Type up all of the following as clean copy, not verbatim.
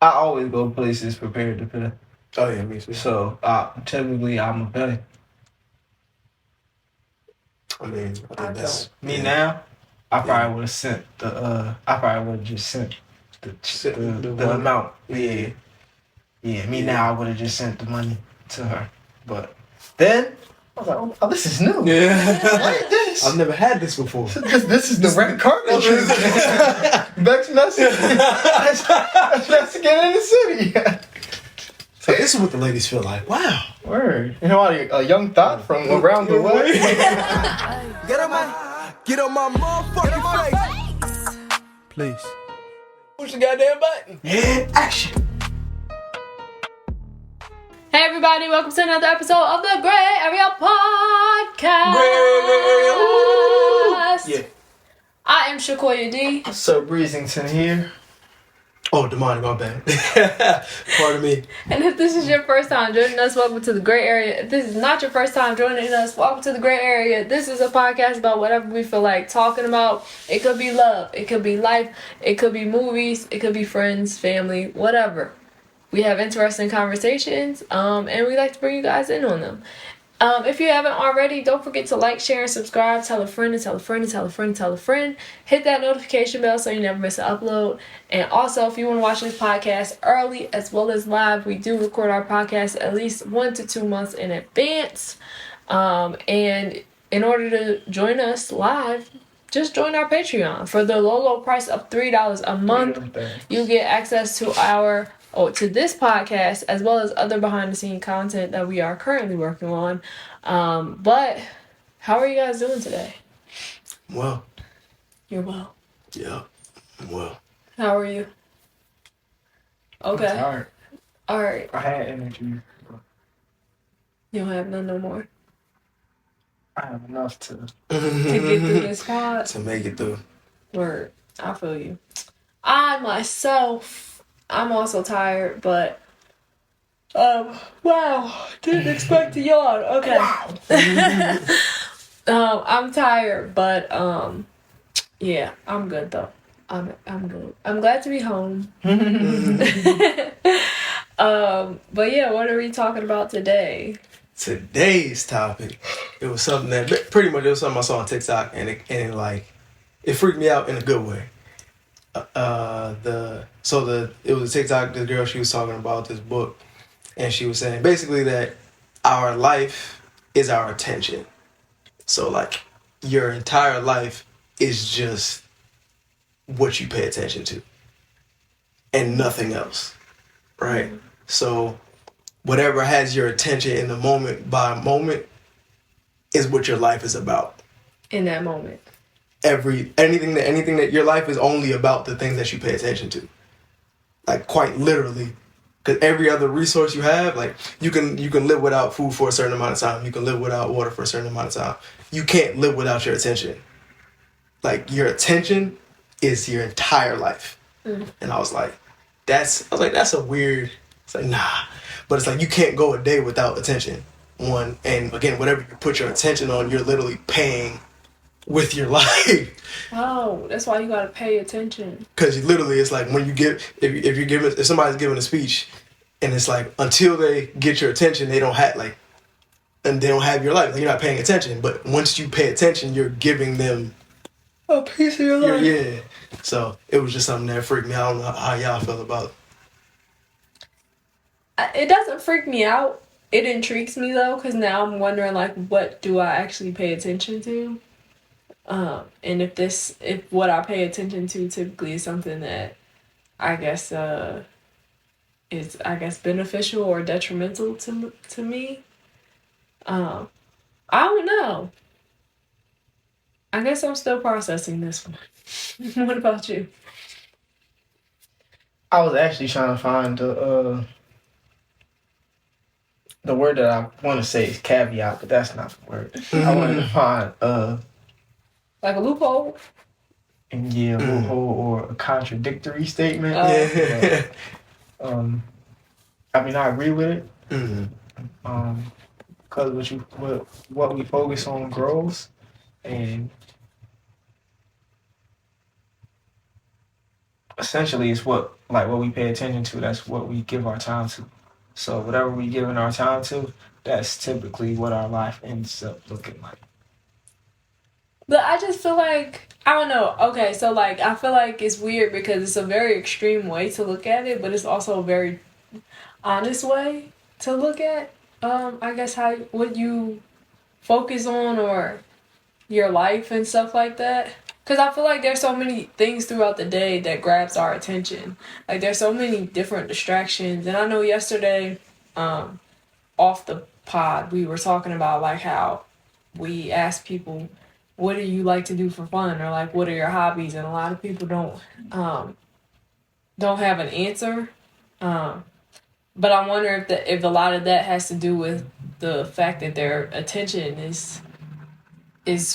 I always go places prepared to pay. Oh yeah, me too. So technically, I'm a pay. I mean, I think that's Me now. I probably would have sent the. I probably would have just sent the amount. Yeah. Me now. I would have just sent the money to her, but then I was like, oh, this is new. Yeah. What is this? I've never had this before. This is the red carpet treatment. Bex Mexican. That's get in the city. So this is what the ladies feel like. Wow. Word. You know, a young thought from around the way. Get on my motherfucking face. Please. Push the goddamn button. Yeah, action. Hey everybody, welcome to another episode of the Grae Area Podcast. Yeah. I am Shakoya D. Sir Breezington here. Oh, Damani, my bad. Pardon me. And if this is your first time joining us, welcome to the Grae Area. If this is not your first time joining us, welcome to the Grae Area. This is a podcast about whatever we feel like talking about. It could be love, it could be life, it could be movies, it could be friends, family, whatever. We have interesting conversations, and we like to bring you guys in on them. If you haven't already, don't forget to like, share, and subscribe. Tell a friend and tell a friend and tell a friend and tell a friend. Hit that notification bell so you never miss an upload. And also, if you want to watch this podcast early as well as live, we do record our podcast at least 1 to 2 months in advance. And in order to join us live, just join our Patreon. For the low price of $3 a month, you get access to to this podcast, as well as other behind-the-scenes content that we are currently working on. But how are you guys doing today? Well. You're well. Yeah, I'm well. How are you? Okay. I'm tired. All right. I had energy. You don't have none no more? I have enough to get through this pod? To make it through. Word. I feel you. I, myself, I'm also tired, but wow, didn't expect to yawn. Okay. Wow. I'm tired, but yeah, I'm good though. I'm good. I'm glad to be home. But yeah, what are we talking about today? Today's topic, it was something that pretty much it was something I saw on TikTok, and it freaked me out in a good way. It was a TikTok, the girl, she was talking about this book, and she was saying basically that our life is our attention. So like your entire life is just what you pay attention to and nothing else, right? Mm-hmm. So whatever has your attention in the moment by moment is what your life is about. In that moment. Anything that your life is only about the things that you pay attention to, like quite literally, because every other resource you have, like you can live without food for a certain amount of time, you can live without water for a certain amount of time. You can't live without your attention. Like your attention is your entire life. And I was like, that's a weird. It's like nah, but it's like you can't go a day without attention. One, and again, whatever you put your attention on, you're literally paying with your life. Oh, that's why you gotta pay attention. Because literally, it's like when you if somebody's giving a speech, and it's like until they get your attention, they don't have your life. Like, you're not paying attention. But once you pay attention, you're giving them a piece of your life. Yeah. So it was just something that freaked me out. I don't know how y'all feel about it. It doesn't freak me out. It intrigues me though, because now I'm wondering like, what do I actually pay attention to? And if what I pay attention to typically is something that I guess is beneficial or detrimental to me. I don't know. I guess I'm still processing this one. What about you? I was actually trying to find the word that I want to say is caveat, but that's not the word. I wanted to find like a loophole? And yeah, a loophole or a contradictory statement. I mean, I agree with it. Mm-hmm. Because what we focus on grows, and essentially it's what we pay attention to. That's what we give our time to. So whatever we giving our time to, that's typically what our life ends up looking like. But I just feel like, I don't know. Okay, so like I feel like it's weird because it's a very extreme way to look at it, but it's also a very honest way to look at. I guess what you focus on or your life and stuff like that. Because I feel like there's so many things throughout the day that grabs our attention. Like there's so many different distractions. And I know yesterday, off the pod, we were talking about like how we asked people, what do you like to do for fun? Or like, what are your hobbies? And a lot of people don't have an answer. But I wonder if a lot of that has to do with the fact that their attention is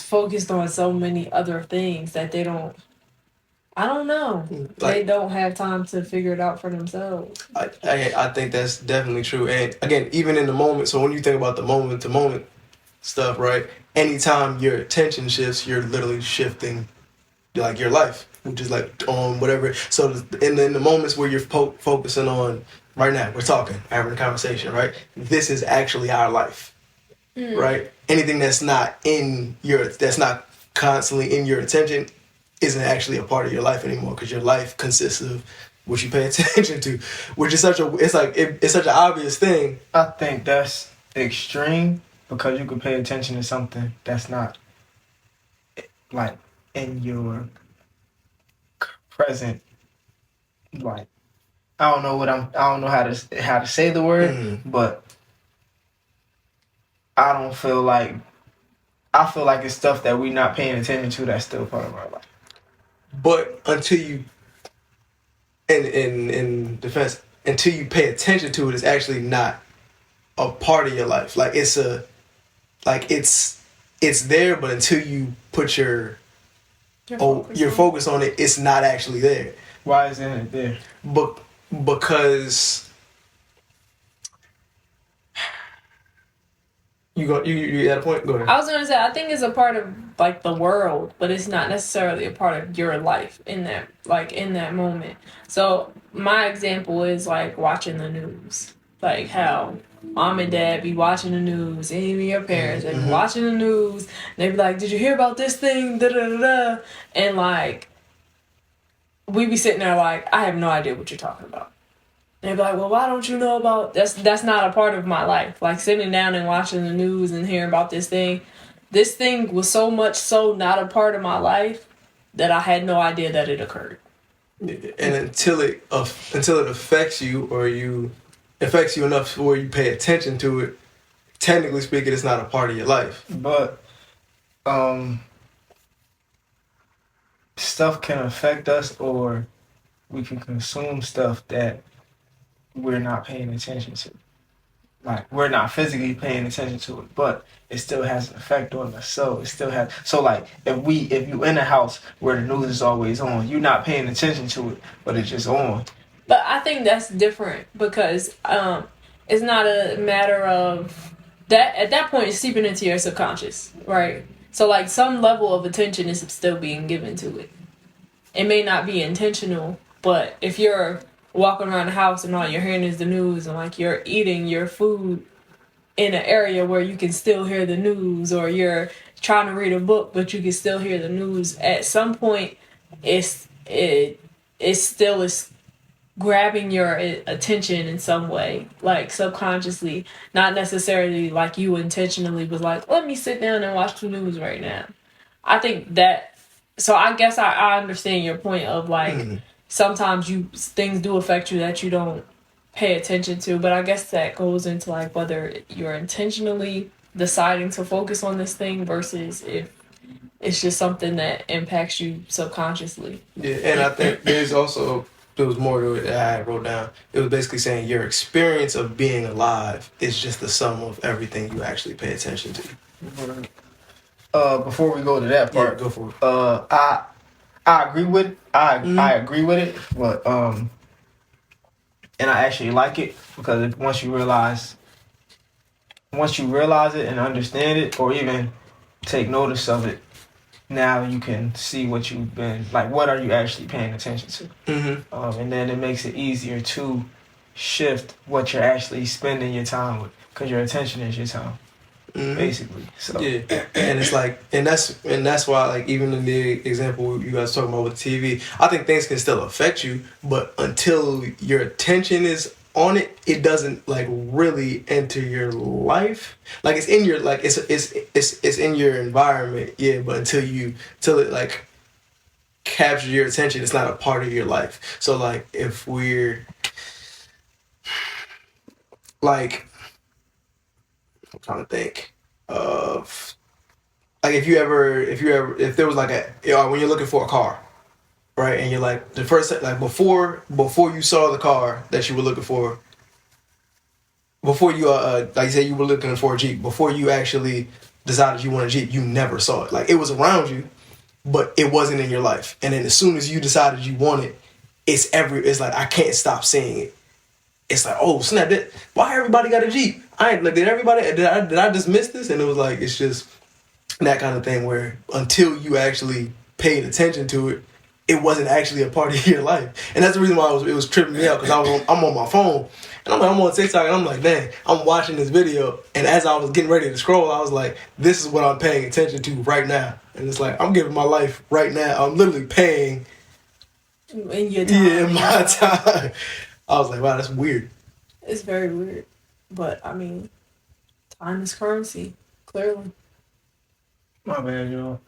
focused on so many other things that they don't. I don't know. They don't have time to figure it out for themselves. I think that's definitely true. And again, even in the moment, so when you think about the moment to moment stuff, right? Anytime your attention shifts, you're literally shifting like your life, which is like on whatever. So in the moments where you're focusing on right now, we're talking, having a conversation, right? This is actually our life, right? Anything that's not constantly in your attention isn't actually a part of your life anymore, because your life consists of what you pay attention to, which is such an obvious thing. I think that's extreme because you can pay attention to something that's not like in your present. Like I don't know how to say the word, but I feel like it's stuff that we're not paying attention to that's still part of our life. But until you, in defense, until you pay attention to it, it's actually not a part of your life. Like it's there, but until you put your focus on it, it's not actually there. Why isn't it there? Because you had a point. Go ahead. I was gonna say I think it's a part of like the world, but it's not necessarily a part of your life in that moment. So my example is like watching the news, like how mom and dad be watching the news, and even your parents they be watching the news, and they be like, "Did you hear about this thing?" Da da da da, and like we be sitting there like, "I have no idea what you're talking about." They'd be like, well, why don't you know about... That's not a part of my life. Like, sitting down and watching the news and hearing about this thing. This thing was so much so not a part of my life that I had no idea that it occurred. And until it affects you, or affects you enough where you pay attention to it, technically speaking, it's not a part of your life. But stuff can affect us, or we can consume stuff that we're not paying attention to. Like, we're not physically paying attention to it, but it still has an effect on us. So it still has. So like, if you in a house where the news is always on, you're not paying attention to it, but it's just on. But I think that's different because it's not a matter of that. At that point, it's seeping into your subconscious, right? So like, some level of attention is still being given to it. It may not be intentional, but if you're walking around the house and all you're hearing is the news, and like you're eating your food in an area where you can still hear the news, or you're trying to read a book but you can still hear the news, at some point it still is grabbing your attention in some way, like subconsciously, not necessarily like you intentionally was like, let me sit down and watch the news right now. I think that, so I guess I understand your point of like, sometimes things do affect you that you don't pay attention to, but I guess that goes into like whether you're intentionally deciding to focus on this thing versus if it's just something that impacts you subconsciously. Yeah, and I think there was more to it that I wrote down. It was basically saying your experience of being alive is just the sum of everything you actually pay attention to. Before we go to that part, go for it. I agree with it. I agree with it, but and I actually like it because once you realize it and understand it, or even take notice of it now you can see what you've been like. What are you actually paying attention to? Mm-hmm. And then it makes it easier to shift what you're actually spending your time with, because your attention is your time, basically. So yeah, and it's like, and that's why, like, even in the example you guys talking about with TV, I think things can still affect you, but until your attention is on it, it doesn't like really enter your life. Like it's in your like it's in your environment, yeah. But till it like captures your attention, it's not a part of your life. So like if we're like, I'm trying to think of like if there was like when you're looking for a car, right? And you're like the first like before you saw the car that you were looking for, before you like you said you were looking for a Jeep, before you actually decided you want a Jeep, you never saw it. Like it was around you, but it wasn't in your life. And then as soon as you decided you want it, it's like I can't stop seeing it. It's like, oh snap! Why everybody got a Jeep? Did I just miss this? And it was like it's just that kind of thing where until you actually paid attention to it, it wasn't actually a part of your life. And that's the reason why it was tripping me out, because I'm on my phone and I'm on TikTok and I'm like, dang, I'm watching this video, and as I was getting ready to scroll, I was like, this is what I'm paying attention to right now. And it's like I'm giving my life right now. I'm literally paying in your time. Yeah, in my time. I was like, wow, that's weird. It's very weird. But, I mean, time is currency, clearly. my bad, y'all.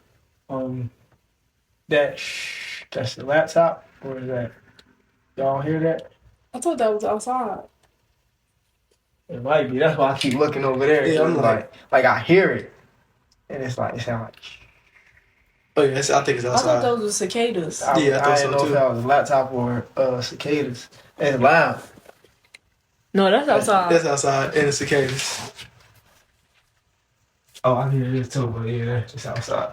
That's the laptop, or is that y'all hear that? I thought that was outside. It might be. That's why I keep looking over there. Yeah, I'm like I hear it, and it sounds like. Oh yeah, I think it's outside. I thought those were cicadas. I thought didn't know so if too. that was a laptop or cicadas. It's loud. No, that's outside. That's outside, and it's cicadas. Oh, I hear this too, but yeah, it's outside.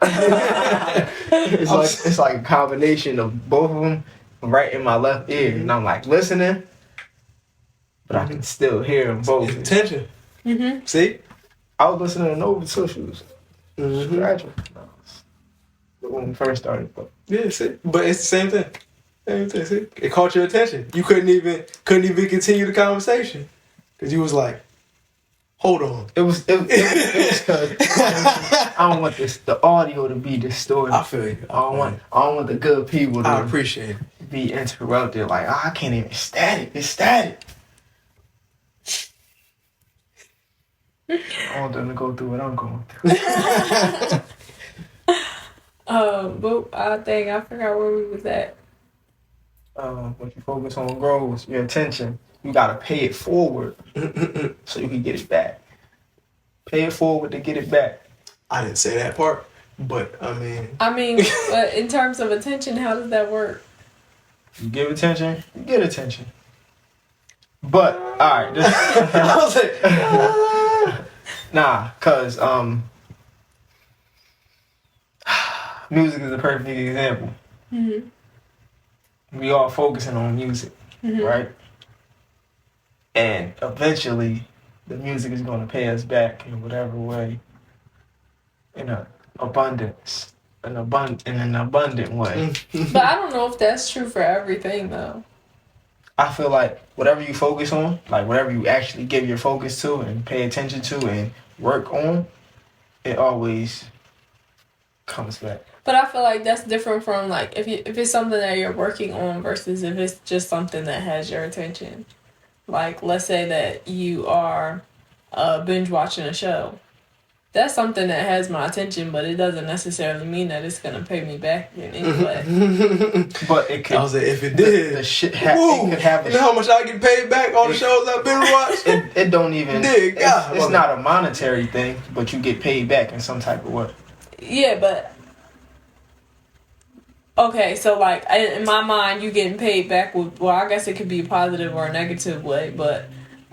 it's like a combination of both of them right in my left ear, and I'm like listening, but I can still hear them both. It's tension. Mm-hmm. See? I was listening to Nova Tissues. Gradual. When we first started, but Yeah, see? But it's the same thing. Same thing, see? It caught your attention. You couldn't even continue the conversation. Because you was like, hold on. it was because I don't want the audio to be distorted. I feel you. I don't want the good people to I appreciate it. be interrupted. Like, I can't even static. It's static. I want them to go through what I'm going through. But I forgot where we was at. What you focus on grows your attention. You gotta pay it forward so you can get it back. Pay it forward to get it back. I didn't say that part, but I mean, but in terms of attention, how does that work? You give attention, you get attention. But alright, I was like, nah, cause music is a perfect example. Mm-hmm. We all focusing on music, right? And eventually, the music is going to pay us back in whatever way, in an abundant way. But I don't know if that's true for everything, though. I feel like whatever you focus on, like whatever you actually give your focus to and pay attention to and work on, it always comes back. But I feel like that's different from like if it's something that you're working on versus if it's just something that has your attention. Like let's say that you are binge watching a show. That's something that has my attention, but it doesn't necessarily mean that it's gonna pay me back in any way. But it could. I was like, if it did, the shit it could have. You know how much I get paid back on the shows I've been watching? It don't even. God, it's not a monetary thing, but you get paid back in some type of way. Yeah, but okay, so like in my mind, you getting paid back with I guess it could be a positive or a negative way, but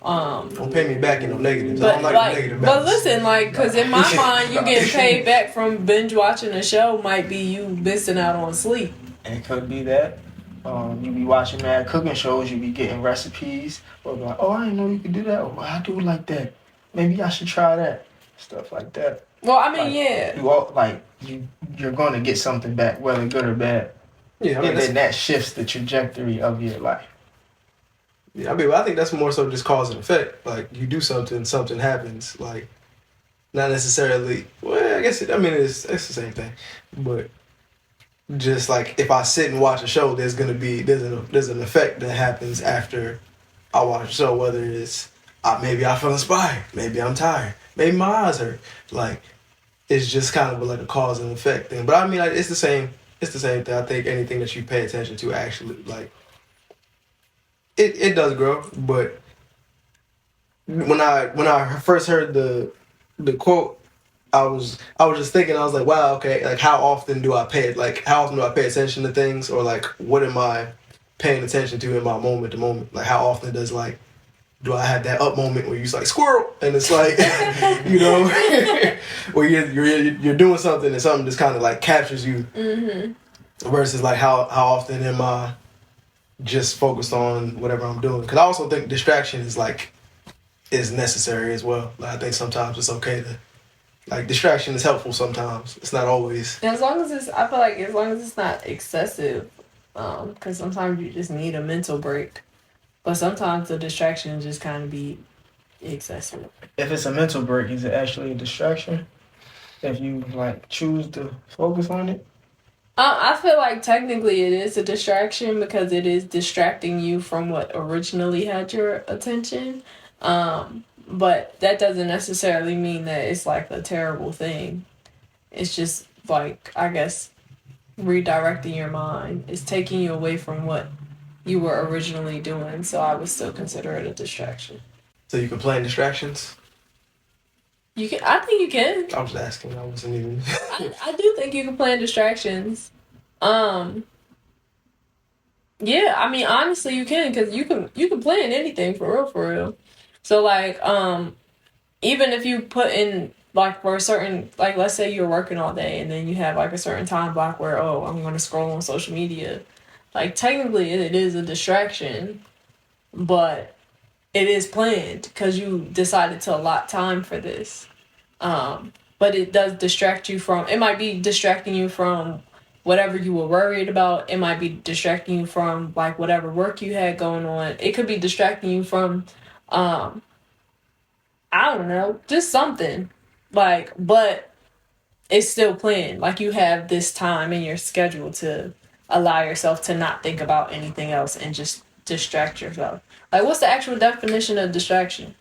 don't pay me back in no negatives. But I don't like negative but balance. listen, like, cause in my mind, you getting paid back from binge watching a show might be you missing out on sleep. It could be that. You be watching mad cooking shows, you be getting recipes, or be like, oh, I didn't know you could do that. Or I do like that. Maybe I should try that. Stuff like that. Well, I mean, Like, yeah. You all like you're going to get something back, whether good or bad. Yeah, I mean, And then that shifts the trajectory of your life. yeah, I mean, I think that's more so just cause and effect. Like, you do something, something happens. Like, not necessarily. Well, I guess it's the same thing, but just like if I sit and watch a show, there's an effect that happens after I watch a show. Whether it's maybe I feel inspired, maybe I'm tired, maybe my eyes hurt. Like, it's just kind of like a cause and effect thing. But I mean, like, it's the same. It's the same thing. I think anything that you pay attention to actually, like, it does grow. But when I first heard the quote, I was just thinking, I was like, wow, okay, like how often do I pay attention to things, or like what am I paying attention to in my moment to moment? Like, how often do I have that up moment where you're just like squirrel, and it's like where you're doing something and something just kind of like captures you, versus like how often am I just focused on whatever I'm doing? Because I also think distraction is necessary as well. Like, I think sometimes it's okay to, like, distraction is helpful sometimes. It's not always. I feel like as long as it's not excessive, because sometimes you just need a mental break. But sometimes the distraction just kind of be excessive. If it's a mental break, is it actually a distraction? If you like choose to focus on it? I feel like technically it is a distraction because it is distracting you from what originally had your attention. But that doesn't necessarily mean that it's like a terrible thing. It's just like, I guess, redirecting your mind. It's taking you away from what you were originally doing. So I would still consider it a distraction. So you can plan distractions? I think you can. I was asking. I wasn't even. I do think you can plan distractions. Yeah, I mean, honestly, you can, because you can plan anything for real. So like, even if you put in like for a certain, like, let's say you're working all day and then you have like a certain time block where, oh, I'm going to scroll on social media. Like, technically it is a distraction, but it is planned because you decided to allot time for this. But it does distract you from, it might be distracting you from whatever you were worried about. It might be distracting you from like whatever work you had going on. It could be distracting you from, I don't know, just something. Like, but it's still planned. Like, you have this time in your schedule to allow yourself to not think about anything else and just distract yourself. Like, what's the actual definition of distraction?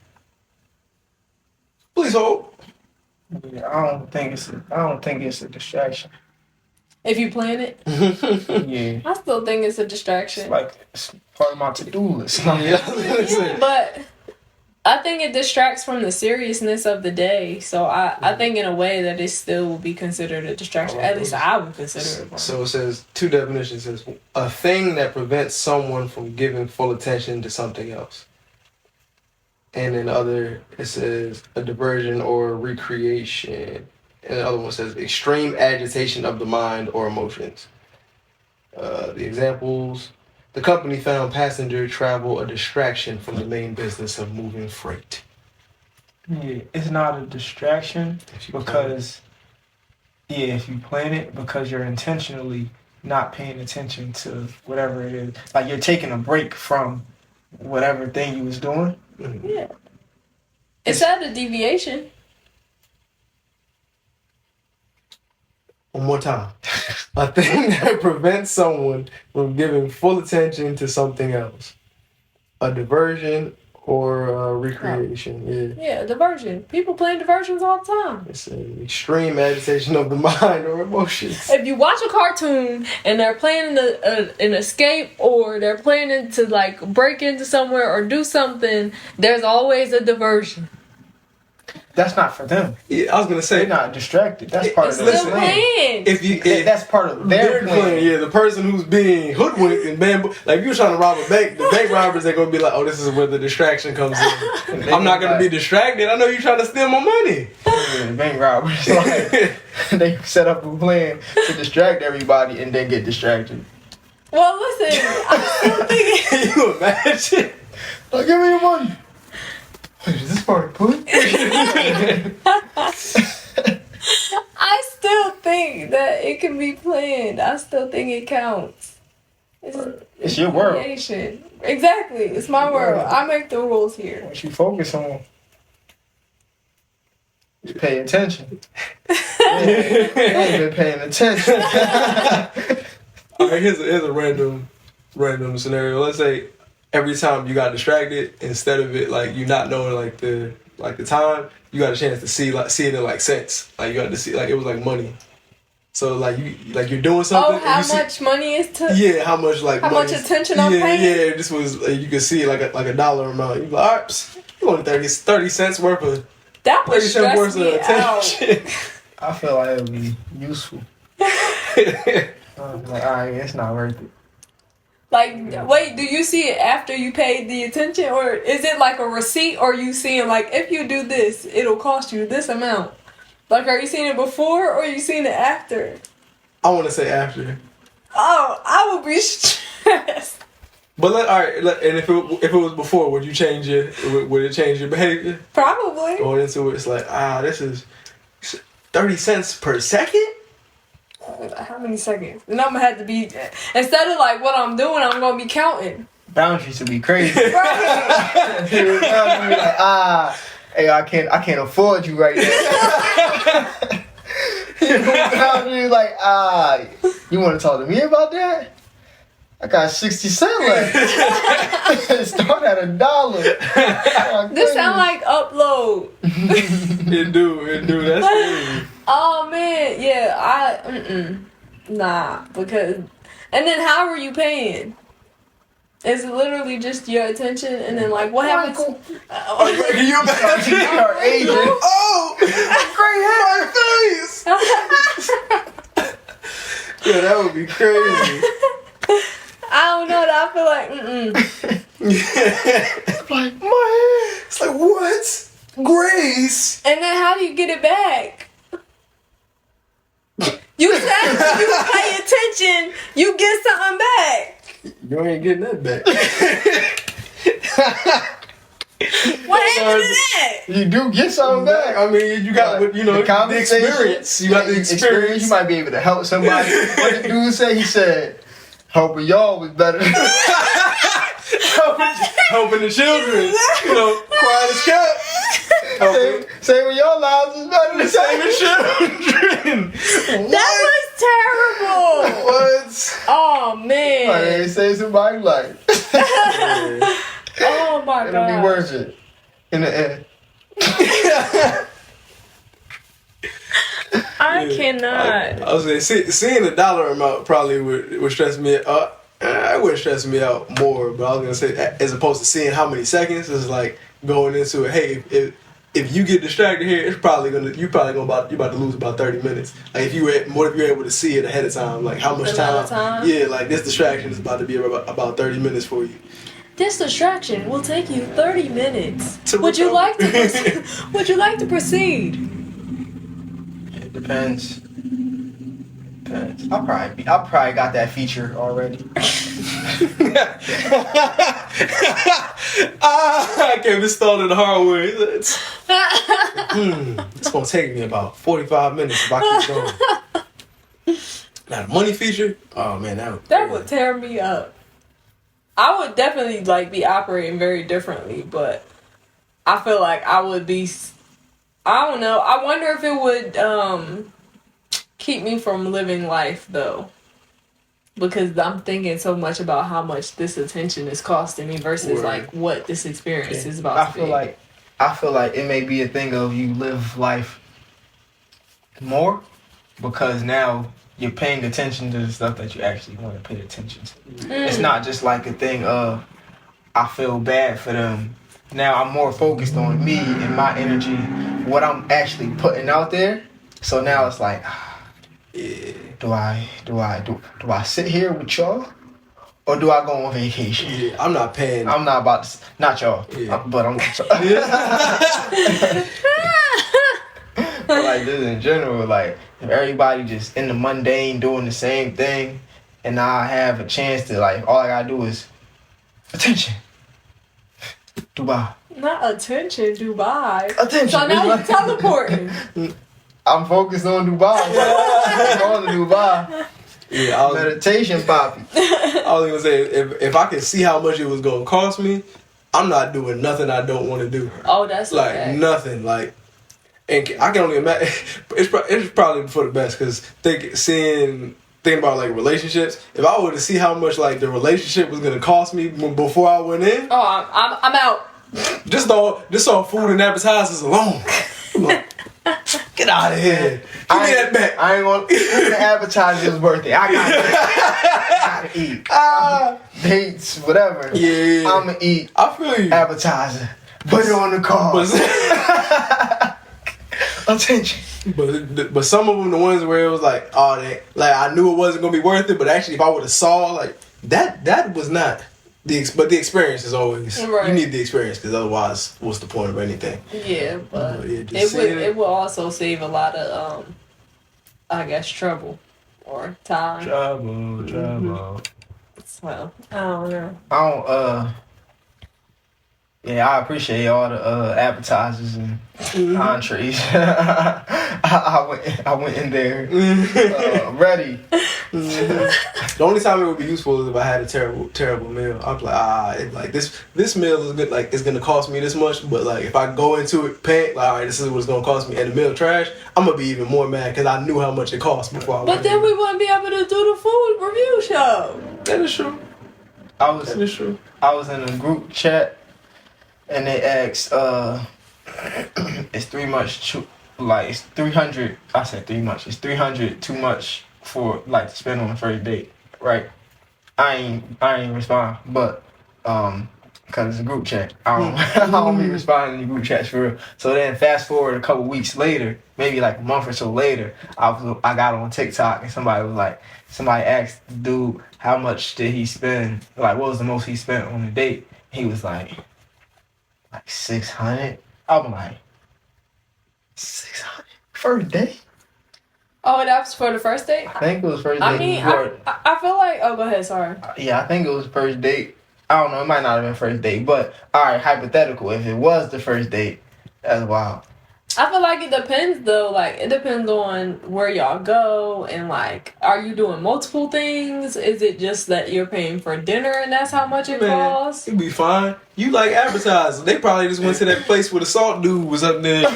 Please hold. Yeah, I don't think it's a distraction. If you plan it? Yeah. I still think it's a distraction. It's part of my to-do list. Yeah, but I think it distracts from the seriousness of the day. So I think in a way that it still will be considered a distraction. At least I would consider it one. So it says, two definitions. It says, a thing that prevents someone from giving full attention to something else. And in the other, it says a diversion or recreation. And the other one says extreme agitation of the mind or emotions. The examples: the company found passenger travel a distraction from the main business of moving freight. Yeah, it's not a distraction because, if you plan it, because you're intentionally not paying attention to whatever it is. Like, you're taking a break from whatever thing you was doing. Yeah. It's not a deviation. One more time. A thing that prevents someone from giving full attention to something else. A diversion or a recreation. Yeah, diversion. People plan diversions all the time. It's an extreme agitation of the mind or emotions. If you watch a cartoon and they're planning an escape, or they're planning to like break into somewhere or do something, there's always a diversion. That's not for them. Yeah, I was gonna say, they're not distracted. That's part of their still plan. planned. That's part of their plan. Yeah, the person who's being hoodwinked and bamboo. Like, if you're trying to rob a bank, the bank robbers are gonna be like, "Oh, this is where the distraction comes in. I'm not gonna be distracted. I know you're trying to steal my money." Yeah, bank robbers, like, they set up a plan to distract everybody and then get distracted. Well, listen, I'm still thinking. Can you imagine? Like, give me your money. Is this part of pudding? I still think that it can be planned. I still think it counts. It's your world. Creation. Exactly. It's my world. I make the rules here. What you focus on, you pay attention. You ain't been paying attention. All right, here's a random scenario. Let's say every time you got distracted, instead of it like you not knowing the time, you got a chance to see it in like cents. Like you got to see like it was like money. So like you're doing something. Oh, how much money is to? Yeah, how much like how money much attention I'm paying? Yeah, this was you could see like a dollar amount. You like, all right, you want 30 cents worth of that would 30 cents stress worth of me attention. I feel like it would be useful. Like, alright, it's not worth it. Like, wait, do you see it after you paid the attention, or is it like a receipt, or you seeing like if you do this, it'll cost you this amount? Like, are you seeing it before or are you seeing it after? I want to say after. Oh, I would be stressed. But and if it was before, would you change would it change your behavior? Probably. Going into it, it's like this is 30 cents per second. How many seconds? And I'm gonna have to be instead of like what I'm doing, I'm gonna be counting. Boundaries would be crazy. Right. Boundaries be like, hey, I can't afford you right now. Boundaries like, you want to talk to me about that? I got 60 cents left. Start at $1. Oh, this sound like upload. It do. That's crazy. Oh man, yeah, nah, because, and then how are you paying? Is it literally just your attention, and then like what happens? Can you imagine our agent? Oh, great my face. Yeah, that would be crazy. I don't know. I feel like Yeah. Like my hair. It's like what? Grace. And then how do you get it back? You said if you pay attention, you get something back. You ain't getting that back. What happened to that? You do get something back. I mean, you got the experience. You got the experience. You might be able to help somebody. What the dude said? He said, helping y'all was better. Helping the children. Quiet as kept. Saving your lives is better than saving children. That was terrible. What? Oh man. Like, they say somebody like. Oh my god. It'll be worth it in the end. I cannot. I was gonna say, seeing the dollar amount probably would stress me out. It wouldn't stress me out more, but I was gonna say, as opposed to seeing how many seconds, it's like going into it. Hey, if you get distracted here, you're probably gonna about to lose about 30 minutes. Like if you're able to see it ahead of time, like how much time? Yeah, like this distraction is about to be about 30 minutes for you. This distraction will take you 30 minutes. Would you like to proceed? It depends. I probably got that feature already. I can't be started the hard way. It's gonna take me about 45 minutes if I keep going. Now the money feature, oh man, that would tear me up. I would definitely be operating very differently, but I feel like I would be. I don't know. I wonder if it would keep me from living life though, because I'm thinking so much about how much this attention is costing me versus what this experience is about. I feel like it may be a thing of you live life more because now you're paying attention to the stuff that you actually want to pay attention to. It's not just like a thing of I feel bad for them. Now I'm more focused on me and my energy, what I'm actually putting out there. So now it's like, do I sit here with y'all, or do I go on vacation? Yeah, I'm not paying. I'm not about to. Not y'all, but I'm. But like this in general, like if everybody just in the mundane doing the same thing, and I have a chance to all I gotta do is attention. Dubai. Not attention, Dubai. Attention. So now we're teleporting. I'm focused on Dubai. I'm going to Dubai. Yeah, Meditation, Poppy. I was gonna say if I could see how much it was gonna cost me, I'm not doing nothing I don't want to do. Oh, that's like okay. nothing. Like, and I can only imagine. It's probably for the best because thinking about like relationships. If I were to see how much like the relationship was gonna cost me before I went in, Oh, I'm out. just on food and appetizers alone. I'm like, get out of here. Give me that back. I ain't gonna. The appetizer is worth it. I gotta eat. Dates, whatever. Yeah. I'ma eat. I feel you. Appetizer. Put it on the card. Attention. But some of them, the ones where it was like, oh, like I knew it wasn't gonna be worth it, but actually, if I would have saw like that was not but the experience is always right. You need the experience because otherwise, what's the point of anything? Yeah, but yeah, it will also save a lot of I guess trouble or time. Trouble. So I don't know. Yeah, I appreciate all the appetizers and entrees. I went in there ready. The only time it would be useful is if I had a terrible meal. I'm like, this meal is good. Like, it's gonna cost me this much, but like if I go into it paying, like, all right, this is what it's gonna cost me, and the meal trash, I'm gonna be even more mad because I knew how much it cost before I went. But then we wouldn't be able to do the food review show. That is true. That is true. I was in a group chat. And they asked, it's 3 much, like, it's 300, I said 3 much, it's 300 too much for, like, to spend on the first date, right? I ain't respond, but, cause it's a group chat. I don't be responding to group chats for real. So then fast forward a couple weeks later, maybe like a month or so later, I got on TikTok and somebody asked the dude, how much did he spend, like, what was the most he spent on a date? He was like 600. I'm like 600 first date. Oh, that was for the first date. I think it was first date. I mean, I feel like. Oh, go ahead. Sorry. Yeah, I think it was first date. I don't know. It might not have been first date, but all right, hypothetical. If it was the first date, that's wild. I feel like it depends though. Like it depends on where y'all go and like, are you doing multiple things? Is it just that you're paying for dinner and that's how much it costs? It'd be fine. You like appetizers. They probably just went to that place where the salt dude was up there. It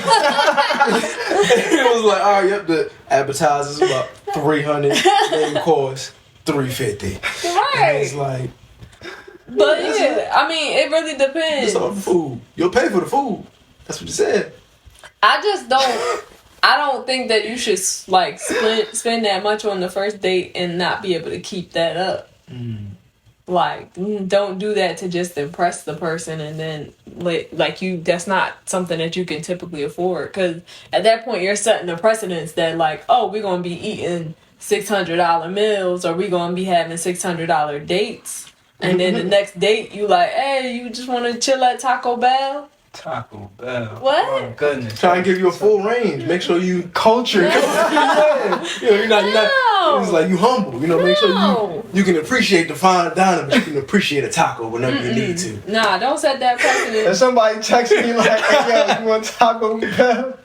was like, all right, yep, the appetizers about 300, main course 350. Right. And it's like, but yeah, I mean, it really depends. It's all the food. You'll pay for the food. That's what you said. I don't think that you should like spend that much on the first date and not be able to keep that up. Like, don't do that to just impress the person and then that's not something that you can typically afford, because at that point you're setting the precedence that like, oh, we're gonna be eating $600 meals or we're gonna be having $600 dates, and then the next date you like, hey, you just want to chill at Taco Bell. Taco Bell. What? Oh goodness. Trying to give you a full range. Make sure you culture. Yeah. You're not. It's like you humble. Make sure you can appreciate the fine dining, but you can appreciate a taco whenever you need to. Nah, don't set that precedent. If somebody texts me like, hey, yo, you want Taco Bell?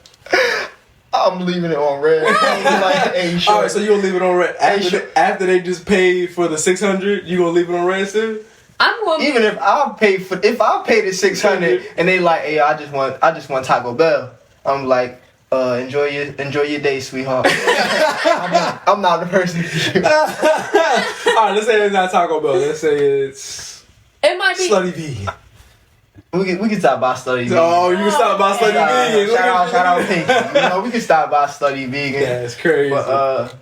I'm leaving it on red. Like, hey, sure. All right, so you'll leave it on red after they just paid for the 600. You gonna leave it on red still? I'm gonna even if I pay the 600 and they like, hey, I just want Taco Bell. I'm like, enjoy your day, sweetheart. I'm not the person for you. Alright, let's say it's not Taco Bell. Let's say it might be Slutty V. We can stop by Slutty Vegan. Oh, you can stop by Slutty Vegan. Shout out Pinky. We can stop by Slutty Vegan. That's crazy. But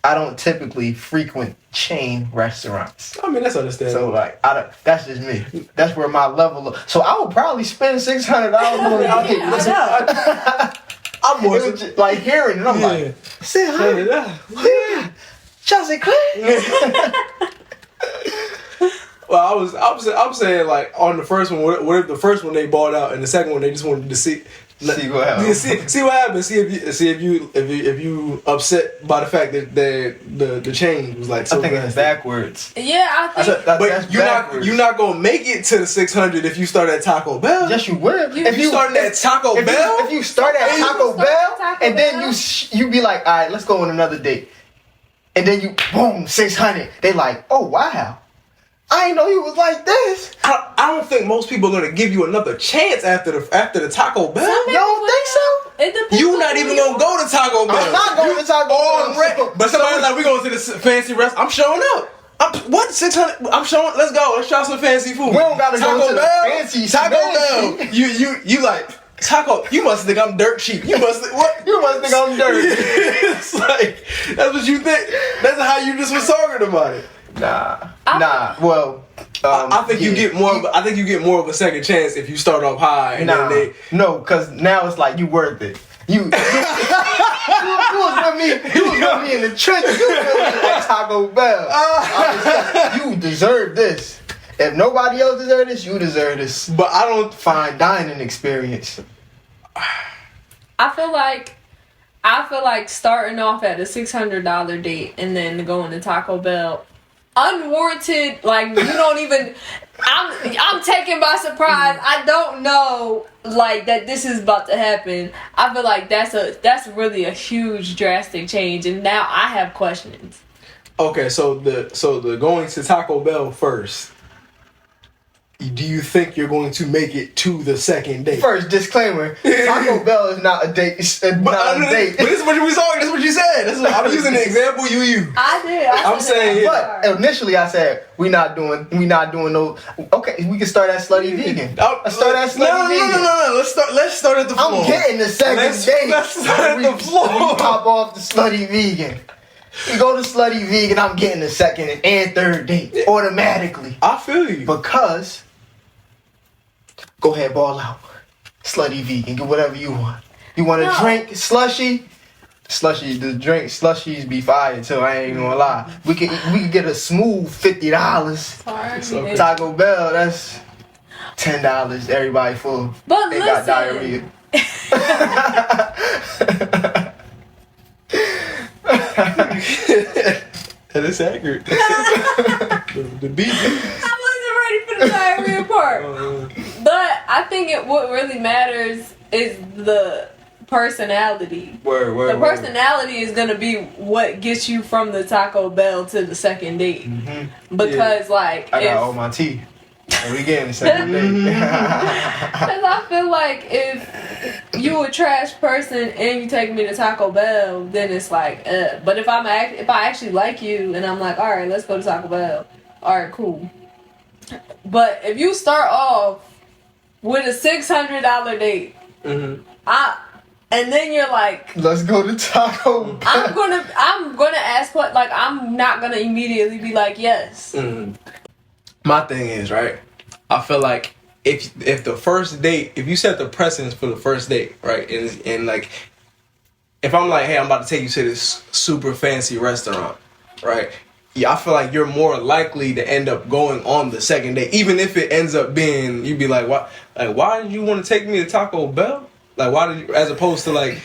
I don't typically frequent chain restaurants. I mean, that's understandable. So like, that's just me. That's where my level of. So I would probably spend $600 on it. I'm more like hearing it. I'm like, $600. Chelsea Clinton. Well, I'm saying like on the first one, what if the first one they bought out and the second one they just wanted to See what happens. Yeah, see what happens. See if you upset by the fact that the change was like so I think drastic. it's backwards. Yeah, I think. But That's backwards. you're not gonna make it to the 600 if you start at Taco Bell. Yes, you will. If you starting at Taco Bell, if you start at Taco Bell, and then you be like, all right, let's go on another date, and then you boom 600. They like, oh wow, I didn't know you was like this. I don't think most people are gonna give you another chance after the Taco Bell. Some You don't think so? It depends. You not even gonna go to Taco Bell. I'm not going to Taco Bell. But somebody's like, we going to this fancy restaurant. I'm showing up. What 600? I'm showing. Let's go. Let's try some fancy food. We don't gotta go to the fancy Taco Bell. You like Taco? You must think I'm dirt cheap. You must what? You must think I'm dirty. It's like that's what you think. That's how you just was talking about it. Nah. Well, I think you get more. I think you get more of a second chance if you start off high and then no, because now it's like you worth it. You was with me. You was with me in the trenches. You was with me at Taco Bell. You deserve this. If nobody else deserves this, you deserve this. But I don't Fine dining experience. I feel like starting off at a $600 date and then going to Taco Bell, unwarranted. Like you don't even. I'm taken by surprise. I don't know like that this is about to happen. I feel like that's really a huge drastic change, and now I have questions. Okay, so the going to Taco Bell first. Do you think you're going to make it to the second date? First disclaimer: Taco Bell is not a date. It's not a date. But this is what we saw. This is what you said. I'm using the example you used. I did. I'm saying, But initially, I said we not doing no. Okay, we can start at slutty vegan. Let's start at slutty vegan. No. Let's start at the floor. I'm getting the second date. Let's start at the floor. We pop off the slutty vegan. You go to slutty vegan. I'm getting the second and third date automatically. I feel you. Because go ahead, ball out. Slutty vegan, get whatever you want. You want a drink, slushy? The drink slushies be fire too. I ain't gonna lie. We can get a smooth $50. Sorry. Taco Bell, that's $10. Everybody full. But they listen. got diarrhea. That is accurate. the beat. I wasn't ready for the diarrhea part. But I think what really matters is the personality. The personality is gonna be what gets you from the Taco Bell to the second date. Mm-hmm. Because like I got all my tea. And we getting the second date. Because I feel like if you a trash person and you take me to Taco Bell, then it's like, But if I actually like you and I'm like, all right, let's go to Taco Bell. All right, cool. But if you start off with a $600 date, and then you're like, let's go to Taco Bell. I'm gonna ask what, like, I'm not gonna immediately be like, yes. My thing is, right, I feel like if the first date, if you set the precedence for the first date, right, and like, if I'm like, hey, I'm about to take you to this super fancy restaurant, right, yeah, I feel like you're more likely to end up going on the second date, even if it ends up being, you'd be like, why did you want to take me to Taco Bell? Like, why did you, as opposed to like,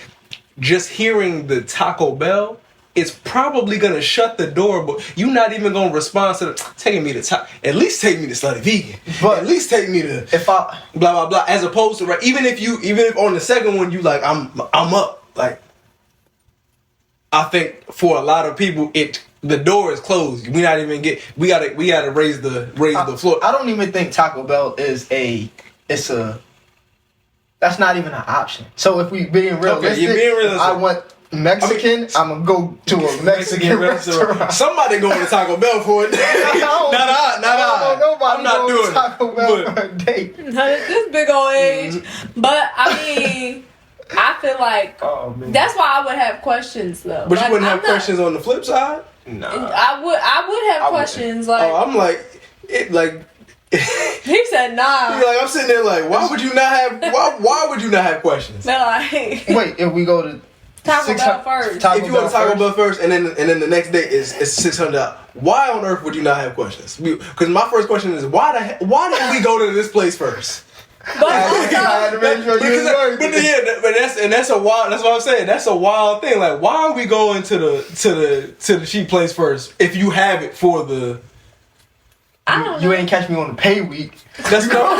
just hearing the Taco Bell, it's probably gonna shut the door, but you're not even gonna respond to taking me to at least take me to slutty vegan, but at least take me to blah blah blah. As opposed to right, even if on the second one you like I'm up, like I think for a lot of people the door is closed. We gotta raise the floor. I don't even think Taco Bell that's not even an option. So if we being realistic, you're being realistic. I want Mexican, I'm gonna go to a Mexican restaurant. Somebody going to Taco Bell for it. Not I. Nobody I'm not doing Taco Bell for a date. This big old age. But I mean, I feel like that's why I would have questions though. But you wouldn't have questions on the flip side? No. I would have questions like. I'm like it like. He said nah. Like I'm sitting there like, why would you not have questions? No, like, wait, if we go to Taco Bell first. If you go to Taco Bell first, and then the next day is $600, why on earth would you not have questions? Because my first question is why did we go to this place first? But I had to make sure you was working. But yeah, that's a wild. That's what I'm saying. That's a wild thing. Like, why are we going to the cheap place first if you have it for the? I don't know. You ain't catch me on the pay week. That's no.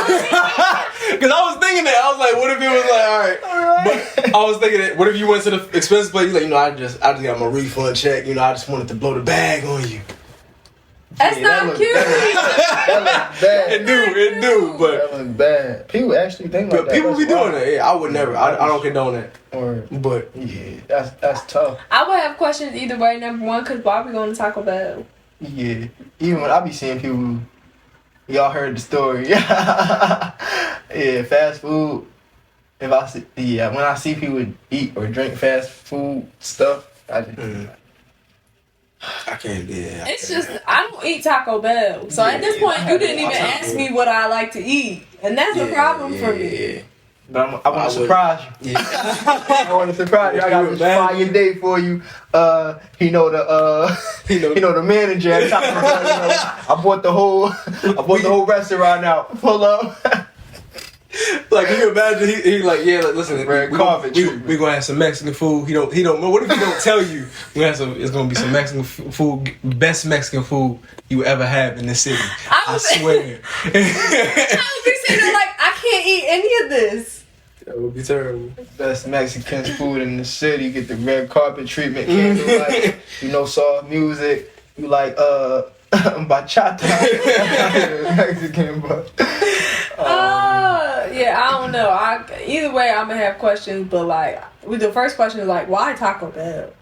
Because I was thinking that. I was like, what if it was like, all right. But I was thinking that. What if you went to the expensive place? You're like, I just got my refund check. I just wanted to blow the bag on you. That's not cute. That look bad. It do. But That look bad. People actually think like that. people be That's doing wild. that. Yeah, I would never. I don't condone that. Or But yeah, that's tough. I would have questions either way. Number one, because why we going to Taco Bell? Yeah, even when I be seeing people, y'all heard the story. Yeah, fast food. If I see, when I see people eat or drink fast food stuff, I just I can't. Yeah. It's just, I don't eat Taco Bell. So at this point, you didn't even ask me what I like to eat. And that's a problem for me. Yeah. But I want to surprise you. Yeah. I want to surprise you. I got this fire day for you. He know the manager at Taco Bell. I bought the whole restaurant out. Pull up. Like, can you imagine? He like, yeah. Like, listen, Red carpet treatment. we gonna have some Mexican food. He don't know. What if he don't tell you? It's gonna be some Mexican food, best Mexican food you ever have in this city. I swear. I would be sitting there like, I can't eat any of this. That would be terrible. Best Mexican food in the city. Get the red carpet treatment, candlelight. Soft music. You like bachata. Mexican, but. Yeah, I don't know. Either way, I'm gonna have questions, but like, the first question is like, why Taco Bell?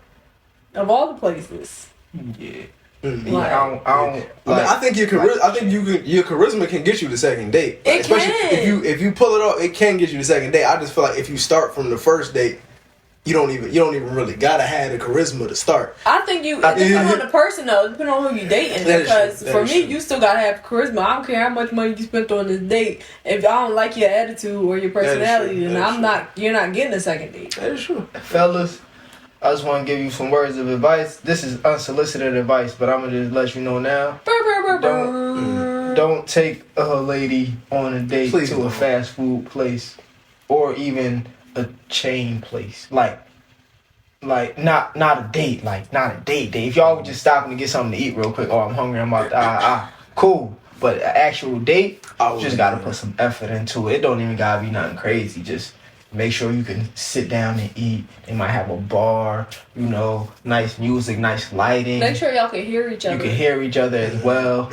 Of all the places. Yeah. Mm-hmm. Like, I think your charisma can get you the second date. Like, especially can. if you pull it off, it can get you the second date. I just feel like if you start from the first date, you don't even really gotta have the charisma to start. I think it depends on the person though. It depends on who you dating. Because for me, you still gotta have charisma. I don't care how much money you spent on this date. If I don't like your attitude or your personality, then you're not getting a second date. That is true. Fellas, I just want to give you some words of advice. This is unsolicited advice, but I'm gonna just let you know now. Don't take a lady on a date to a fast food place or even a chain place. Like not a date. Like not a date. If y'all were just stopping to get something to eat real quick, I'm hungry. I'm about cool. But an actual date, just gotta put some effort into it. It don't even gotta be nothing crazy. Just make sure you can sit down and eat. They might have a bar, nice music, nice lighting. Make sure y'all can hear each other. You can hear each other as well.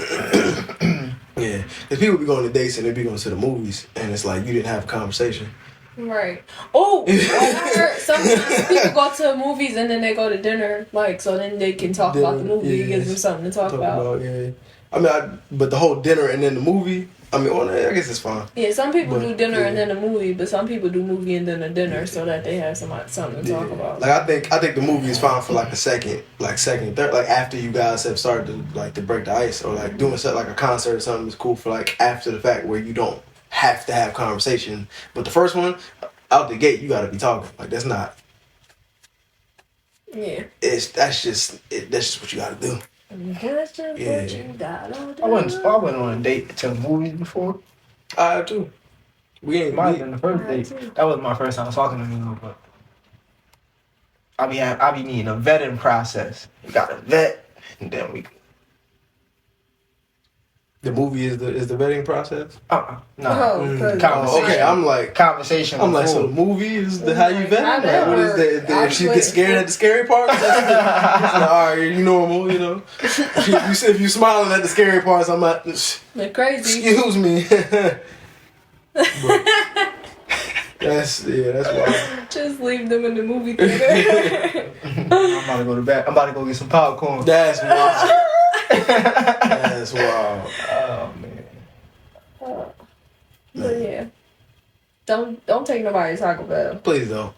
Yeah, because people be going to dates and they be going to the movies, and it's like you didn't have a conversation. Right. Oh, I heard sometimes people go to movies and then they go to dinner, so then they can talk about the movie. It gives them something to talk about. Yeah. But the whole dinner and then the movie, I guess it's fine. Yeah, some people do dinner and then a movie, but some people do movie and then a dinner so that they have something to talk about. Like I think the movie is fine for like a second, third, like after you guys have started to break the ice, or like doing something like a concert or something is cool for like after the fact where you don't have to have conversation. But the first one, out the gate, you gotta be talking. Like that's not. Yeah. That's just what you gotta do. I went on a date to movies before. I have too. Might have been the first date. That was my first time talking to me, but I be needing a vetting process. You got to vet, and then we. The movie is the vetting process. No. Conversation. Okay, I'm like conversation. I'm like, so the movie is how you vet? Like, what is that? If she gets scared at the scary part, all right, you normal, If you smiling at the scary parts, I'm like, they're crazy. Excuse me. That's wild. Just leave them in the movie theater. I'm about to go to bed. I'm about to go get some popcorn. That's wild. That's wild. Oh man. But yeah, don't take nobody to Taco Bell. Please don't.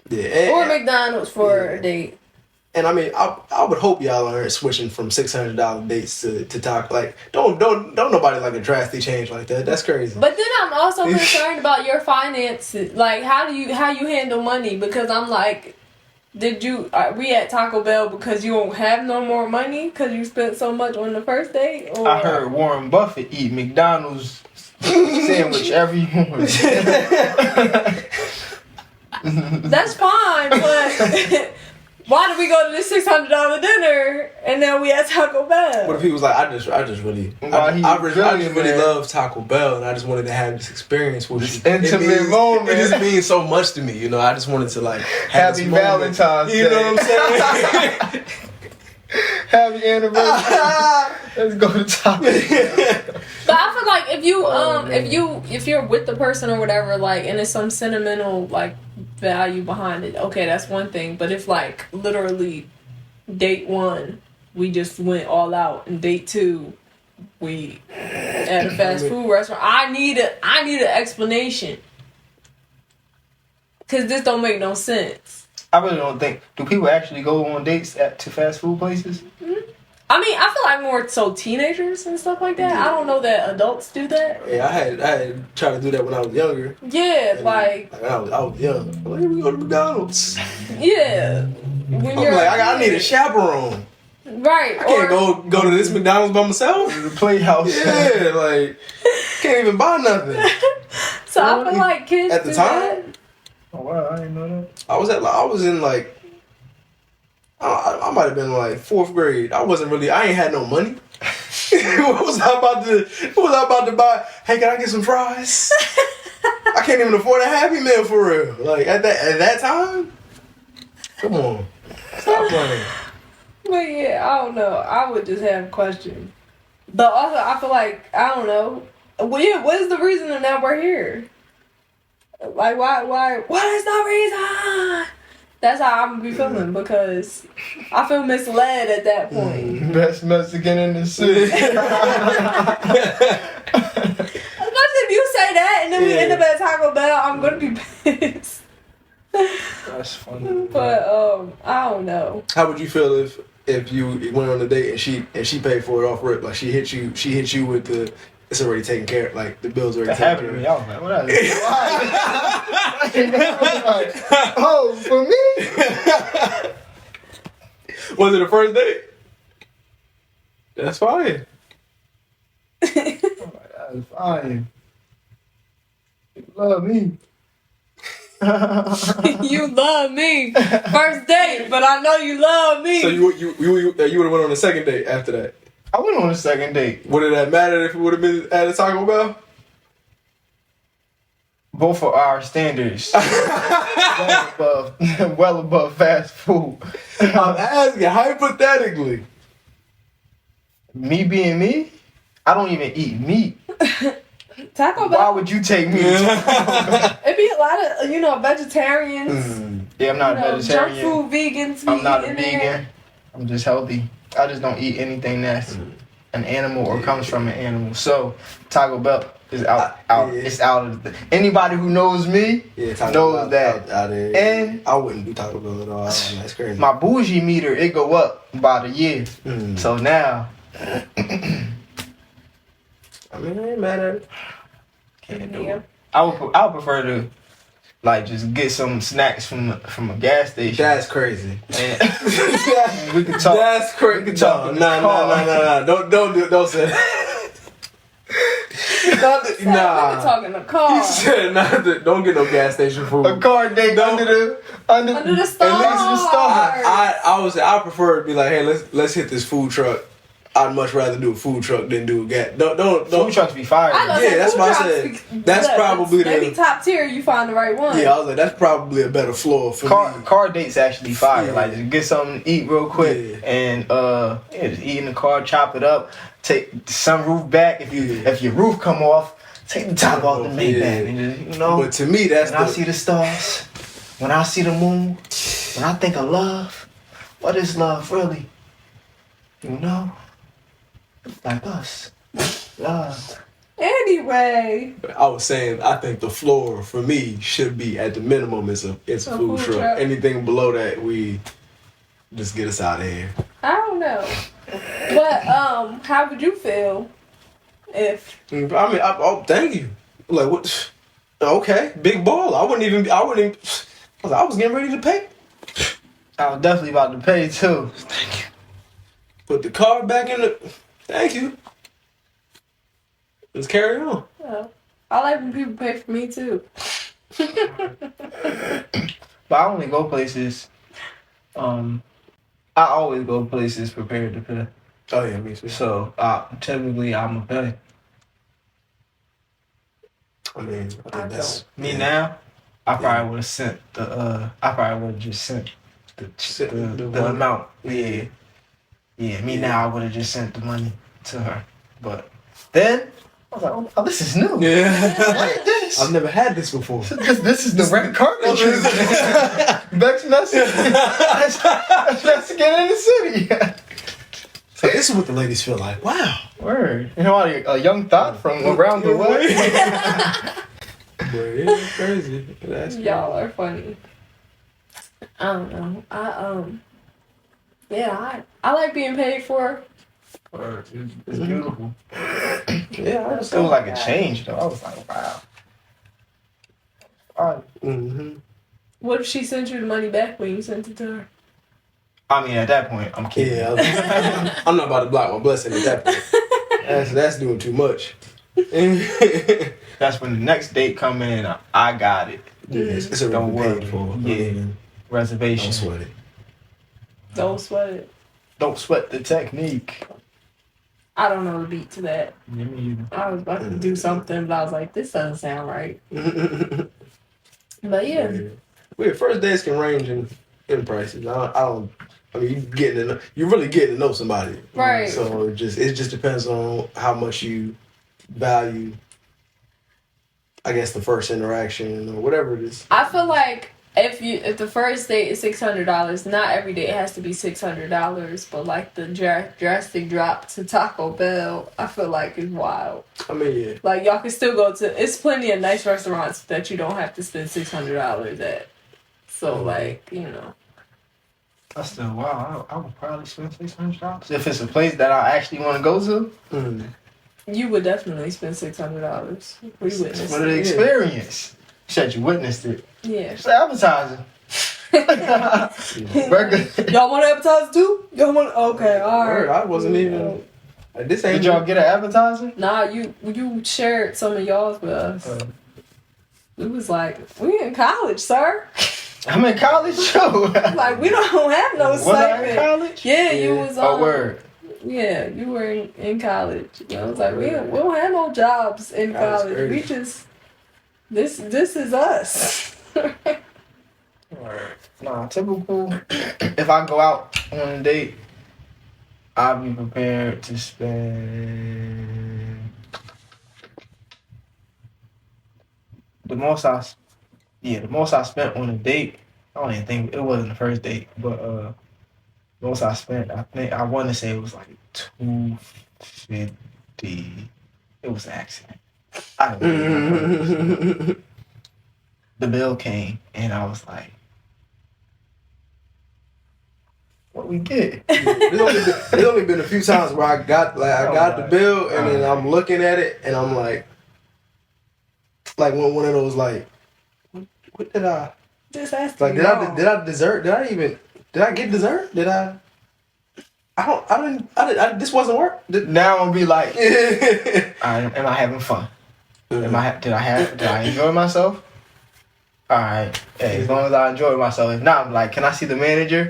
Yeah. Or McDonald's for a date. And I would hope y'all aren't switching from $600 dates to Taco. Like, don't nobody like a drastic change like that. That's crazy. But then I'm also concerned about your finances. Like, how you handle money? Because I'm like, we at Taco Bell because you don't have no more money because you spent so much on the first date? Or? I heard Warren Buffett eat McDonald's Saying whichever you want. That's fine, but why did we go to this $600 dinner and then we had Taco Bell? What if he was like, I just really love Taco Bell, and I just wanted to have this experience with this you. intimate moment. It just means so much to me, you know. I just wanted to like have Happy this moment. Valentine's Day. You know what I'm saying? Happy anniversary. Let's go to Taco Bell. But I feel like if you're with the person or whatever, like, and there's some sentimental like value behind it, okay, that's one thing. But if like literally date 1, we just went all out, and date 2, we at a fast food restaurant, I need an explanation, cause this don't make no sense. I really don't think. Do people actually go on dates to fast food places? Mm-hmm. I mean, I feel like more so teenagers and stuff like that. I don't know that adults do that. Yeah, I had tried to do that when I was younger. Yeah, And, like I was young. I'm like, here we go to McDonald's. yeah. When you're like, I need a chaperone. right. I can't go to this McDonald's by myself. The Playhouse. Yeah, like can't even buy nothing. So I feel like kids at the do time. that. Oh wow, I didn't know that. I was in like. I might have been like 4th grade. I ain't had no money. What was I about to buy? Hey, can I get some fries? I can't even afford a Happy Meal for real. Like at that time? Come on. Stop playing. But yeah, I don't know. I would just have questions. But also, I feel like, I don't know. Well, yeah, what is the reason that we're here? Like, why is the reason? That's how I'm be feeling, because I feel misled at that point. Best Mexican in the city. Especially if you say that and then we end up at Taco Bell, I'm gonna be pissed. That's funny. But I don't know. How would you feel if you went on a date and she paid for it off rip? Like she hit you with the, it's already taken care of, like the bill's already That taken happened care to of. me. I was like, what? Oh, for me? Was it the first date? That's fine. That's fine. You love me. You love me. First date, but I know you love me. So you would have went on a second date after that. I went on a second date. Would it have mattered if it would have been at a Taco Bell? Both of our standards. well above fast food. I'm asking hypothetically. Me being me, I don't even eat meat. Taco Why Bell. would you take me? It'd be a lot of vegetarians. Yeah, I'm not a vegetarian. Junk food vegans. I'm not a in vegan. there. I'm just healthy. I just don't eat anything that's an animal or comes from an animal. So Taco Bell is out. It's out of anybody who knows me knows that. And I wouldn't do Taco Bell at all. That's crazy. My bougie meter, it go up by the year. So now, I mean, I ain't mad at it. can't do it. I would prefer to like just get some snacks from a gas station. That's crazy. And we can talk. That's crazy. We can talk. No. Don't say that. We can talk in the car. You said don't get no gas station food. A car date under the Under the At least stars. the stars. I would say I prefer to be like, hey, let's hit this food truck. I'd much rather do a food truck than do a gas. Don't. Food trucks be fire. Yeah, that's what I said. That's probably maybe top tier. You find the right one. Yeah, I was like, that's probably a better floor for me. Car dates actually fire. Yeah. Like just get something to eat real quick and just eat in the car, chop it up, take the sunroof back. If your roof come off, take the top off the Maybach. And just, But to me, that's when I see the stars, when I see the moon, when I think of love, what is love really? You know, like us, love. Anyway, I was saying, I think the floor for me should be at the minimum. It's a food truck. Anything below that, we just get us out of here. I don't know. But how would you feel if? I mean, thank you. Like what? Okay, big ball. I was getting ready to pay. I was definitely about to pay too. Thank you. Put the card back in the. Thank you. Let's carry on. Yeah. I like when people pay for me too. But I only go places. I always go places prepared to pay. Oh yeah, me too. So typically I'm a pay. I mean, I think that's Me now. I probably would have sent the. I probably would have just sent the amount. Yeah. Yeah. Me now. I would have just sent the money to her. But then I was like, oh, this is new. Yeah. What is this? I've never had this before. This is the red carpet treatment. Bex message. Let's get in the city. So this is what the ladies feel like. Wow. Word. You know, a young thought from around the way. But it's crazy. That's crazy. Y'all are funny. I don't know. I like being paid for. It's beautiful. Yeah, It was like a change though. I was like, wow. Mm-hmm. What if she sent you the money back when you sent it to her? I mean, at that point, I'm kidding. Yeah, I'm not about to block my blessing at that point. That's doing too much. That's when the next date come in. I got it. It's a Don't worry. paid for. Yeah. Reservation. Don't sweat it. Don't sweat it. Don't sweat the technique. I don't know the beat to that. Me either. I was about to do something, but I was like, this doesn't sound right. But yeah. Well, first dates can range in prices. I mean, you're really getting to know somebody, Right. So it just depends on how much you value, I guess, the first interaction or whatever it is. I feel like if the first date is $600, not every date has to be $600, but like the drastic drop to Taco Bell, I feel like is wild. I mean, yeah. Like y'all can still go to. It's plenty of nice restaurants that you don't have to spend $600 at. So like That's still wow. I would probably spend $600 if it's a place that I actually want to go to. You would definitely spend $600. We witnessed For the it. experience. You said you witnessed it. Yeah. It's appetizer. Burger. Y'all want appetizer too? Y'all want? Okay, all right. I wasn't even. This ain't. Did y'all get an appetizer? Nah, you shared some of y'all's with us. It was like, we in college, sir. I'm in college too. Like we don't have no Was I in stipend. college? Yeah, you was Oh, word. Yeah, you were in college. I was like, we don't have no jobs in That's college. crazy. We just this is us. Nah, typical. If I go out on a date, I'll be prepared to spend the most I spent on a date. I don't even think it wasn't the first date, but the most I spent, I want to say it was like $250. It was an accident. I don't know. The bill came, and I was like, "What we get?" There's only been a few times where I got the bill, and then I'm looking at it, and I'm like one of those like, what did I? This has to Like be did wrong. I dessert? Did I get dessert? Did I? This wasn't work. Now I'm be like, am I having fun? Did I enjoy myself? All right. Hey, as long as I enjoy myself. If not, I'm like, can I see the manager?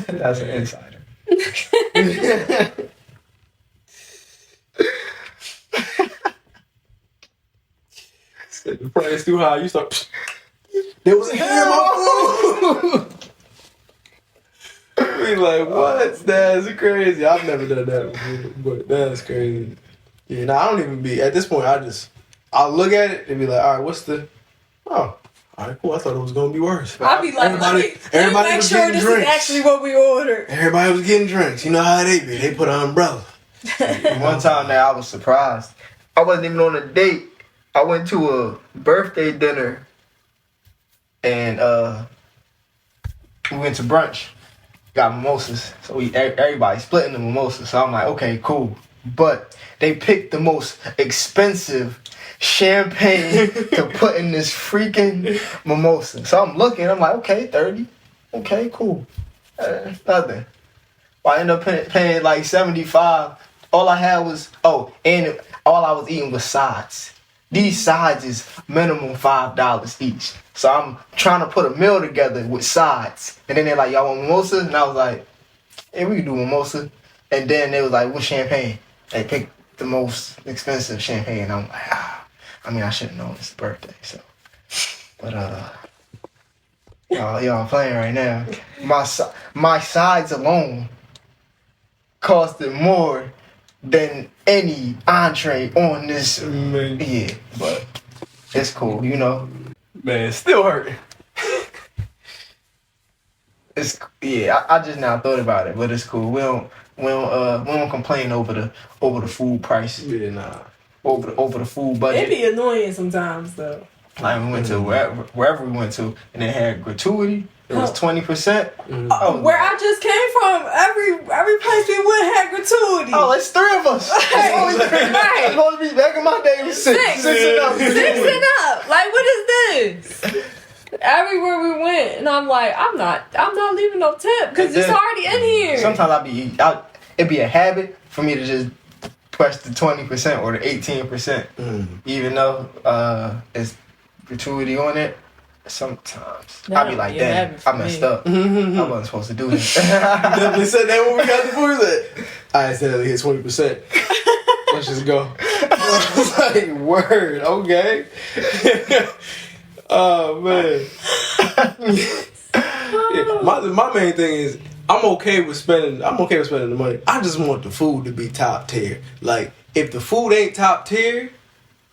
That's an insider. The price too high. You start. There was a hair in my food. Be like, what? That's crazy. I've never done that before, but that's crazy. Yeah, no, I don't even be at this point. I'll look at it and be like, all right, what's the? Oh, all right, cool. I thought it was gonna be worse. I'll be like, everybody make was sure getting this drinks. is actually what we ordered. Everybody was getting drinks. You know how they be. They put an umbrella. One time that I was surprised. I wasn't even on a date. I went to a birthday dinner and we went to brunch. Got mimosas. So everybody splitting the mimosas. So I'm like, okay, cool. But they picked the most expensive champagne to put in this freaking mimosa. So I'm looking, I'm like, okay, 30. Okay, cool. Nothing. Well, I end up paying like 75 all I had was and all I was eating was sides. These sides is minimum $5 each. So I'm trying to put a meal together with sides. And then they're like, y'all want mimosa? And I was like, hey, we can do mimosa. And then they was like, what champagne? They picked the most expensive champagne. And I'm like, I should have known it's birthday. So, but y'all playing right now. My sides alone costed more than any entree on this Man. Yeah, but it's cool, you know. Man, still hurting. I just now thought about it, but it's cool. We don't complain over the food price. Yeah, nah. Over the food budget. It be annoying sometimes though. Like we went to wherever we went to, and they had gratuity. It was 20%. Where I just came from, every place we went had gratuity. Oh, it's 3 of us. Right. It's supposed to be back in my day. It was 6. 6 and up. 6 and up. Like, what is this? Everywhere we went, and I'm like, I'm not leaving no tip because it's already in here. Sometimes it'd be a habit for me to just press the 20% or the 18%, even though it's gratuity on it. Sometimes I be like, damn, I messed up. I wasn't supposed to do this. Definitely said that when we got the food. I accidentally hit 20%. Let's just go. I was like, word, okay. Oh man. Yeah, my main thing is I'm okay with spending the money. I just want the food to be top tier. Like if the food ain't top tier,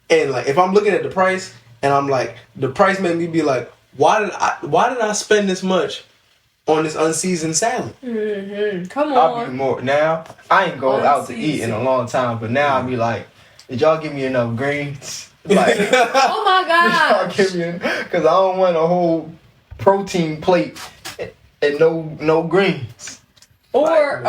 and like if I'm looking at the price and I'm like the price made me be like, why did I spend this much on this unseasoned salad? Mm-hmm. Come on. I'll be more now. I ain't going out to eat in a long time, but now I'll be like, did y'all give me enough greens? Like, oh my god! Because I don't want a whole protein plate and no greens. Or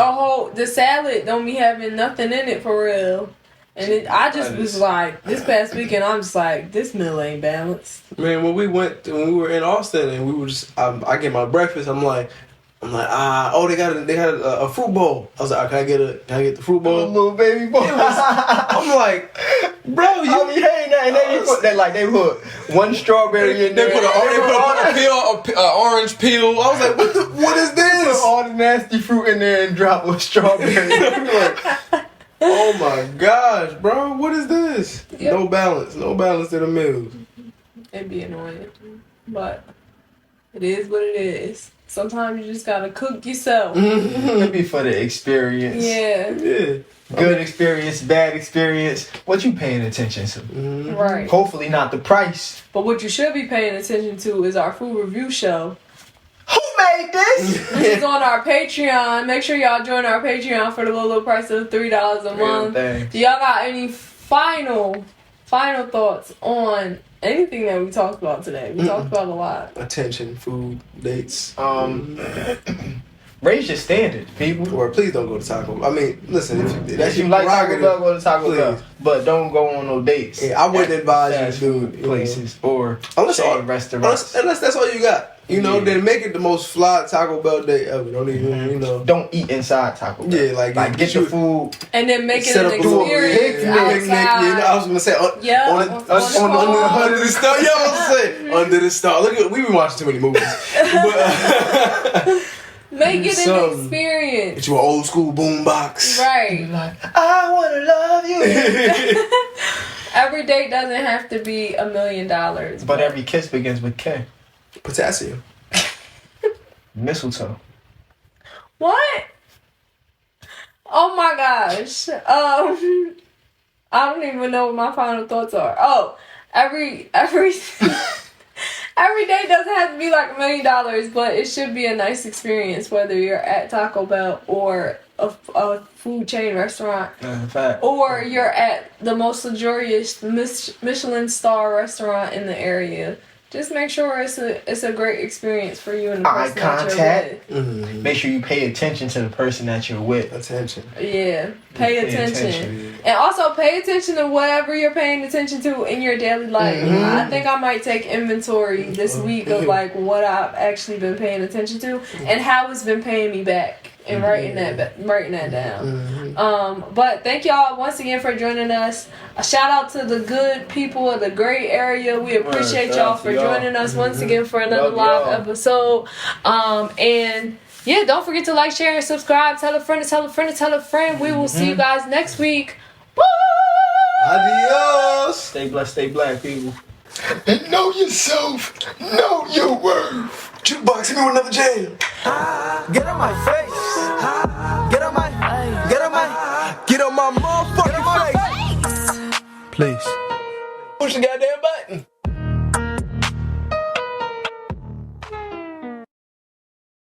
the salad don't be having nothing in it for real. And I just was like, this past weekend, I'm just like, this meal ain't balanced. Man, when we were in Austin and we were just, I get my breakfast. I'm like, they got a fruit bowl. I was like, can I get the fruit bowl? A little baby boy. I'm like, bro, you hating that, and they put one strawberry in there. They put an orange peel. I was like, what is this? Put all the nasty fruit in there and drop a strawberry. Like, oh my gosh, bro, what is this? Yep. No balance to the meals. It'd be annoying, but it is what it is. Sometimes you just gotta cook yourself. It'd be for the experience. Yeah. Good experience, bad experience. What you paying attention to? Mm-hmm. Right. Hopefully not the price. But what you should be paying attention to is our food review show. Who made this? Which is on our Patreon. Make sure y'all join our Patreon for the low price of $3 a month. Do y'all got any final thoughts on anything that we talked about today? We talked about a lot. Attention, food, dates. Raise your standards, people. Or please don't go to Taco Bell. I mean, listen, if you like Taco Bell, go to Taco Bell. But don't go on no dates. Yeah, I wouldn't advise you to do places or unless restaurants. Unless that's all you got. You know, then make it the most fly Taco Bell day ever. Don't even, Don't eat inside Taco Bell. Yeah, like get your food. And then make it an experience outside. I was going to say, under the star. Yeah, I was going to say, under the star. Look, we've been watching too many movies. But, make it an experience. Get you an old school boom box. Right. Like, I want to love you. Every date doesn't have to be $1 million. But every kiss begins with K. Potassium. Mistletoe. What? Oh my gosh. I don't even know what my final thoughts are. Oh, every day doesn't have to be like $1 million, but it should be a nice experience, whether you're at Taco Bell or a food chain restaurant, or you're at the most luxurious Michelin star restaurant in the area. Just make sure it's a great experience for you and the person that you're with. Mm-hmm. Make sure you pay attention to the person that you're with. Attention. Yeah, pay attention. And also pay attention to whatever you're paying attention to in your daily life. Mm-hmm. I think I might take inventory this week of like what I've actually been paying attention to and how it's been paying me back. And writing that down. But thank y'all once again for joining us. A shout out to the good people of the Grae area. We appreciate y'all for joining us once again for another live episode. And yeah, don't forget to like, share, and subscribe. Tell a friend to tell a friend to tell a friend. We will see you guys next week. Bye! Adios. Stay blessed, stay black, people. And know yourself. Know your worth. Jukebox, hit me with another jam. Get on my face. Get on my motherfucking face. Please. Push the goddamn button.